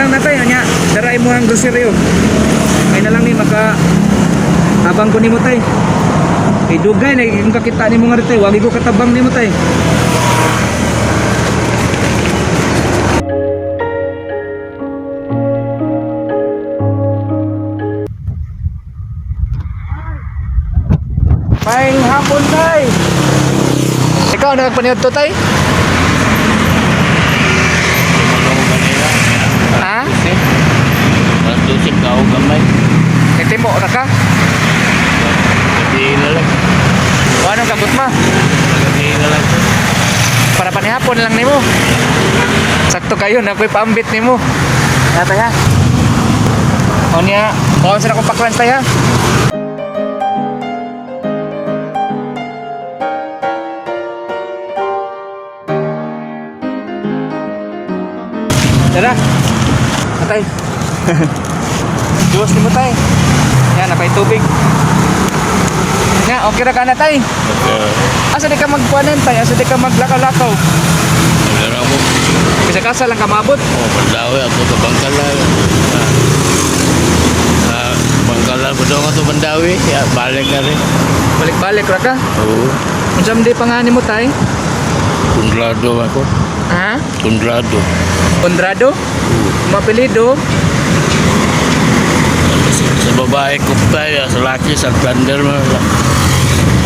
lang natay anya daray mo ang grocery oh. Ay na lang ni maka tabang ko nimo tay. Kay dugay na kung kakita nimo nga tay, wagi ko katabang nimo tay. Maing hapon tay. Ikaw nagpaniod to tay? Ha? Tusip ka ako gamay. Itimo na ka? Gabihin na lang. O anong kagot ma? Gabihin na lang. Para panihapon lang nimo. Sakto kayo na ako'y paambit nimo. Yata ya. O niya, bawang sa akong paklan tayo ha. Tara. Atay. Duwas ni mo tay. Yan, napay tubig. Nga, okay ra ka na tay. Asa di ka magpuanan tay? Asa di ka maglakaw-lakaw? Nagara mo. Bisa kasa lang ka maabot. Pandawi ako sa Bangkalan. Bangkalan ko daw nga sa Pandawi. Balik ka rin. Balik-balik ra ka. Oo. Unsam di pangani mo tay? Kundrado ako. Ha? Kundrado. Kondrado? Mapelido? Sa babae ko tayo. Sa laki, sa Thunder mo.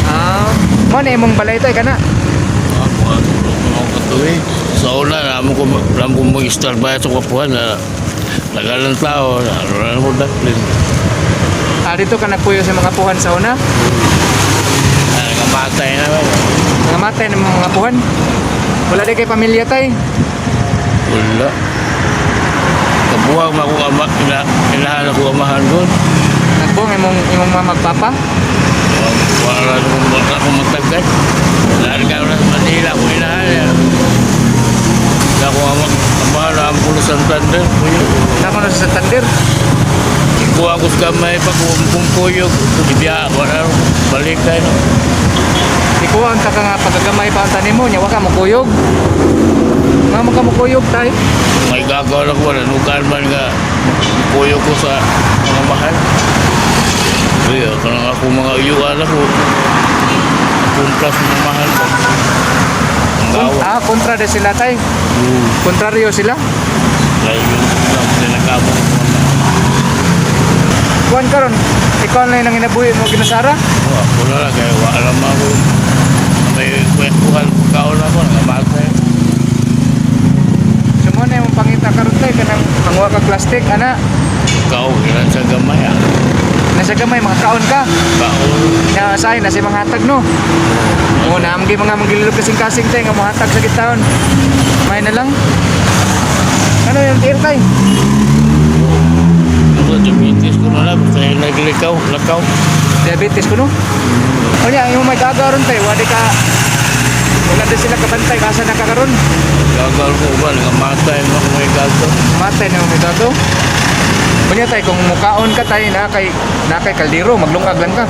Ah, mo na imong balay tay kana. Ako ako katuwi. Sa una, alam ko mag-start ba sa kapuhan na nagalang tao. Ano na mo daplin. Ah, dito ka nagpuyo sa mga puhan sa una? Nagamatay na ba? Nangamatay ng mga puhan? Wala di kay pamilya tay? Wala. Kabuhang ako inahan ako amahan doon. Nagbuong imong mga magpapa? Wala akong magtagad. Larga ko na sa Manila ako inahan. Wala akong amahan na ang pulo sa Santander. Nako na sa Santander. Ikuha ko sa kamay pa kung kuyog. Ibiya, wala balik tayo. Ikaw ang nga pagagamay pa ang tanim mo, nyawa ka mukuyog. Nga mo ka mukuyog tay. May gagawa lang ko, nanukaan man nga kuyog ko sa mga mahal. Kaya, kanang ako mga uyuan ako, kumplas mga mahal ko. Ang gawa. Kontra de sila tay. Kontraryo sila. Kaya yung sinagkabot ko na. Kuan karon, ikaw na yung inabuhi mo ginasara? Ako na lang, kaya alam mo ako. May kwentuhan, kaon ako, nangamatay. Sumo na yung pangita karon tay kanang pangwa ka plastic ana. Kao, ilan sa gamay ah. Nasa gamay mga kaon ka. Kao. Na say na si mga hatag no. Oo na amgi mga magililog kasing-kasing tay nga mga hatag sa gitaon. May na lang. Ano yung tiir tay? Ako, diabetes ko na lang. Basta yung naglikaw, lakaw. Diabetes ko no. O niya, yung may gagaron tay, wala din sila kabantay kasa nakakaroon. Gagal ko ba, nangamatay mo kung may gato. Matay na may gato. O niya tay, kung mukaon ka tay na kay kaldero, maglungag lang ka.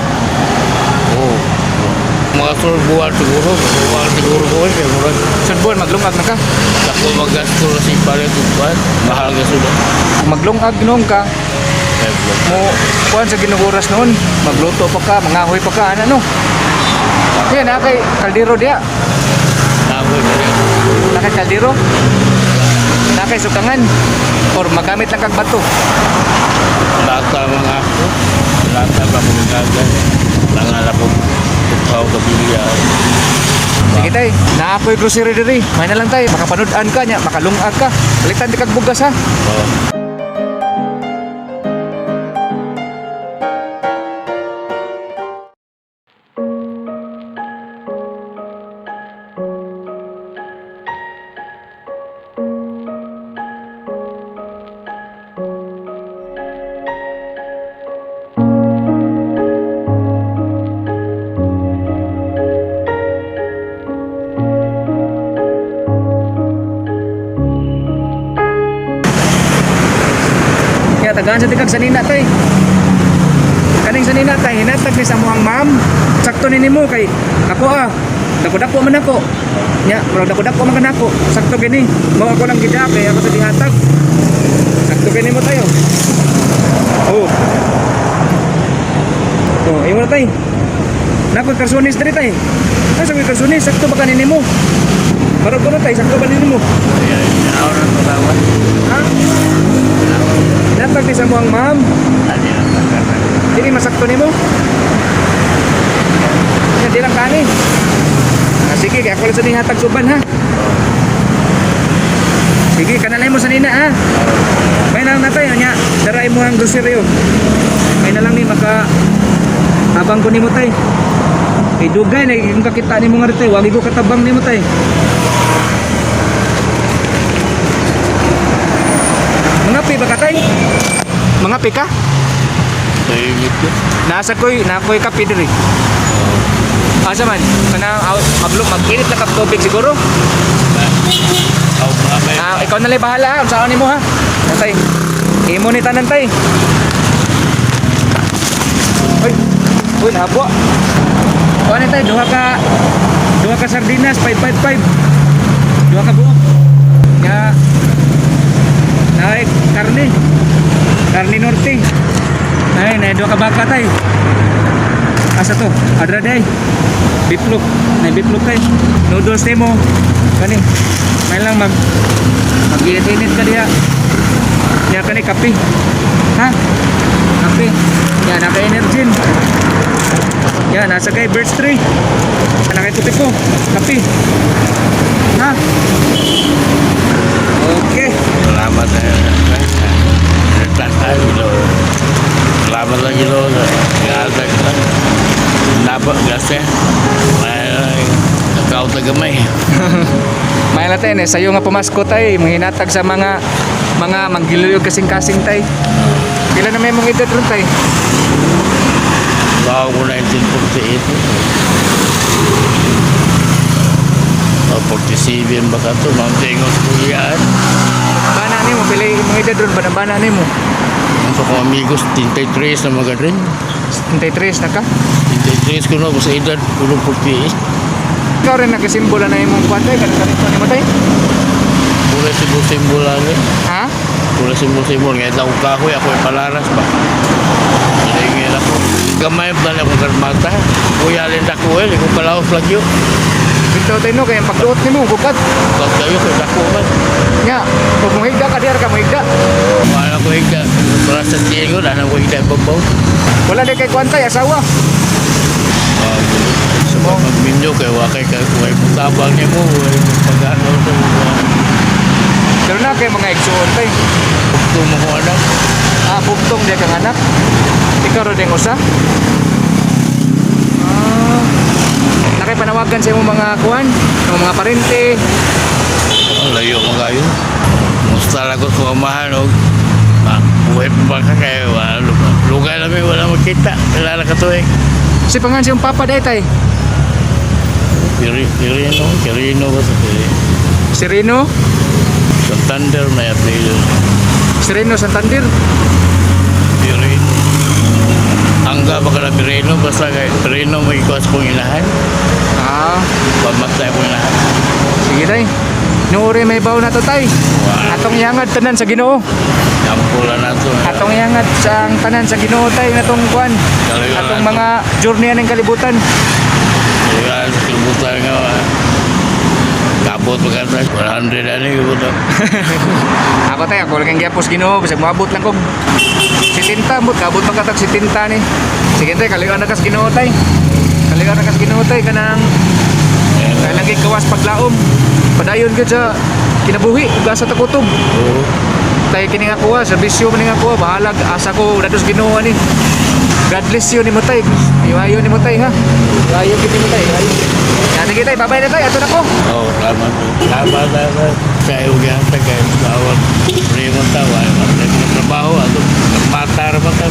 Oo. Mga surbuhan siguro. Surbuhan siguro ko eh. Kaya murag. Sunbon, maglungag na ka. Ako magasto na si palit upan. Mahal ka suda. Kung maglungag noon ka, mo kuan sa ginuguras noon, magluto pa ka, mangahoy pa ka, ano. Yan, nakay kaldero diya. Nakoy ka rin. Nakay kaldero. Nakay sukangan. Or magamit lang kag bato. Lata mga ako. Lata ba ko nagagay. Langal ako. Tukaw ka bilya. Sige tay, naapoy grocery diri. May na lang tay, makapanood-an ka nya, makalungag ka. Balitan di kag bugas ha. Oo. Tagaan sa tikag sanina tay. Kaning sanina tay hinatag ni sa muang ma'am. Sakto ni nimo kay ako dako-dako man ako. Nya, pero dako-dako man kanako. Sakto gini. Mao ako lang gida kay ako sa dihatag. Sakto tayo. Oh. Oh, ayaw na tayo. Nakoy karsonis diri tayo. Nasa koy karsonis, sakto ba kanin mo? Parang ko na tayo, sakto ba kanin mo? Ayan, ako na magawa. Ha? Natag ni sa mo ang ma'am. Ano yung magkakaroon? Dili masakto nimo. Yan di lang kanin. Sige, kaya ako lang sa hatag suban ha. Sige, kanalay mo sa nina ha. May na lang natay, anya, daray mo ang groceryo. May na lang ni maka tabang ko nimo tay. Kay dugay na yung kakita nimo nga tay, wag ko katabang nimo tay. Mga pi ba ka tay? Mga pi ka? Tahimik ko. Nasa koy kape diri. Asa man? Kanang mag-init na kap tubig siguro. Ako mga may Ikaw na lang bahala ha. Unsaon nimo ha? Tay. Imo ni tanan tay. Uy. Uy, nabo. Kuha na tay, duha ka sardinas 555. Duha ka buok. Ya. Naik karne. Karne norte. Ay, na duha ka baka tay. Asa to? Adra day. Biplok. Na biplok tay. Noodles mo. Kani. May lang mag-init-init ka diya. Ya kani kape. Ha? Kape. Ya naka-energin. Ya nasa kay birch tree. Naka puti ko. Kape. Ha? Okay. salamat na salamat lagi lo gasa kita dapat gasnya kau tagamay May natin sayo nga pumasko tay, manghinatag sa mga manggiluyog kasing-kasing tay. Pila na may mong edad ron tay? bawa ko 1948 47 baka to mauntingos kuyaan Bana nimo pila mong edad ron bana nimo? untuk ko amigos 33 na magarin 33 na ka? 33 ko na ko sa edad ulo 48 Ikaw rin nagkasimbolo na imong kwan tay, kanang nimo tay? pula simbol-simbol lang Ha? pula simbol-simbol ngayon ako kahoy ako ay palaras ba ngayon ako gamay ba na akong karmata kuya alin ako ko palaos lagi yun Bitaw tay no kay pagduot nimo bukat. pag kayo ko dako man Nya, kung mo higda ka diar ka mo higda. wala ko higda para sa tiyan ko dahil ko higda babaw Wala di kay kwan tay asawa. Semua magminyo kay wakay kay kuhay putabang niya mo pag-ano sa mga Pero na kay mga igsuon tay. bukto mo ko anak Bugtong dia kang anak. Ikaw ro ding usa. Nakay panawagan sa imong mga kuan, mga parente. ang layo mo kayo musta lang ko sa amahan o buhay pa ka kayo lugar namin wala magkita kilala ka to Si pangan siyang papa day tay. Kirino ba sa Kirino Si Rino, Santander may apelyo si Rino Santander. Pirino. Angga ba ka na Pirino? Basta kay Pirino mo ikuas kong inahan. Pamatay kong inahan. Sige tay. Nuuri may baw na to tay. Wow. Atong iangad tanan sa Ginoo. Yampula na to. Atong iangad sa ang tanan sa Ginoo tay natong kuan. Atong mga journey ning kalibutan. Kaya sa kilibutan nga. Kabot magkanta. 100 ano yung buto. Ako tay ako lang gyapos Ginoo bisag moabot lang kog 70 ambot kabot magkatag 70 ni. Sige tay kaliwan na kas Ginoo tay. Kaliwan na kas Ginoo tay kanang kailang gawas paglaom. Padayon gyud sa kinabuhi ug asa ta kutob. Oo. Tay kini nga kuha, serbisyo man nga kuha, bahalag asa ko dados Ginoo ani. God bless you ni mo tay. Ayo ni mo tay ha. Ayo gid ni mo tay. Ayo. Yan kita babay na tay ato na ko. Oo, salamat. Salamat na kayo ganta kayo. Bawat primo tawa. Trabaho. Matar ba ka?